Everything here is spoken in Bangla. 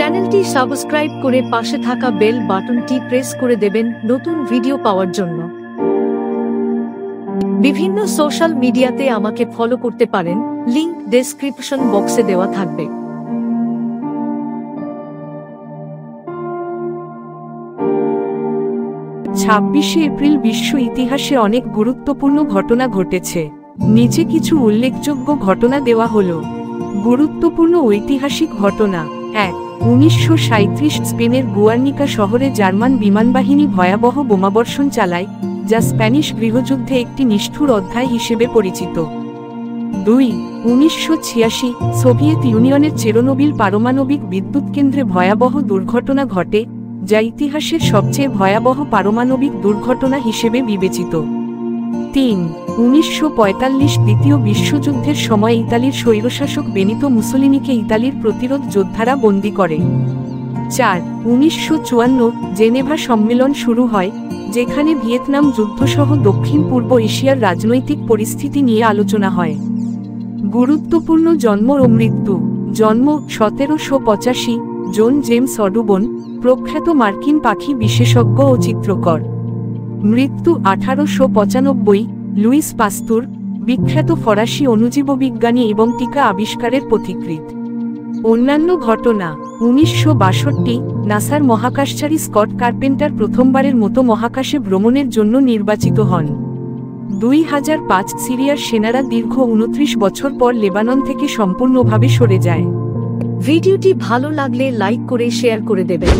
চ্যানেলটি সাবস্ক্রাইব করে পাশে থাকা বেল বাটনটি প্রেস করে দেবেন নতুন ভিডিও পাওয়ার জন্য। বিভিন্ন সোশ্যাল মিডিয়াতে আমাকে ফলো করতে পারেন, লিংক ডেসক্রিপশন বক্সে দেওয়া থাকবে। 26শে এপ্রিল বিশ্ব ইতিহাসে অনেক গুরুত্বপূর্ণ ঘটনা ঘটেছে। নিচে কিছু উল্লেখযোগ্য ঘটনা দেওয়া হলো। গুরুত্বপূর্ণ ঐতিহাসিক ঘটনা: 1. 1937 স্পেনের গুয়ার্নিকা শহরে জার্মান বিমানবাহিনী ভয়াবহ বোমাবর্ষণ চালায়, যা স্প্যানিশ গৃহযুদ্ধে একটি নিষ্ঠুর অধ্যায় হিসেবে পরিচিত। 2. 1986 সোভিয়েত ইউনিয়নের চেরনোবিল পারমাণবিক বিদ্যুৎ কেন্দ্রে ভয়াবহ দুর্ঘটনা ঘটে, যা ইতিহাসের সবচেয়ে ভয়াবহ পারমাণবিক দুর্ঘটনা হিসেবে বিবেচিত। 3. 1945 দ্বিতীয় বিশ্বযুদ্ধের সময় ইতালির স্বৈরশাসক বেনিতো মুসোলিনিকে ইতালির প্রতিরোধ যোদ্ধারা বন্দী করে। 4. 1954 জেনেভা সম্মেলন শুরু হয়, যেখানে ভিয়েতনাম যুদ্ধসহ দক্ষিণ পূর্ব এশিয়ার রাজনৈতিক পরিস্থিতি নিয়ে আলোচনা হয়। গুরুত্বপূর্ণ জন্ম ও মৃত্যু: জন্ম 1785 জন জেমস অডুবন, প্রখ্যাত মার্কিন পাখি বিশেষজ্ঞ ও চিত্রকর। মৃত্যু 1895 লুইস পাস্তুর, বিখ্যাত ফরাসি অণুজীববিজ্ঞানী এবং টিকা আবিষ্কারের পথিকৃৎ। অন্যান্য ঘটনা: 1962 নাসার মহাকাশচারী স্কট কার্পেন্টার প্রথমবারের মতো মহাকাশে ভ্রমণের জন্য নির্বাচিত হন। 2005 সিরিয়ার সেনারা দীর্ঘ 29 বছর পর লেবানন থেকে সম্পূর্ণভাবে সরে যায়। ভিডিওটি ভালো লাগলে লাইক করে শেয়ার করে দেবেন।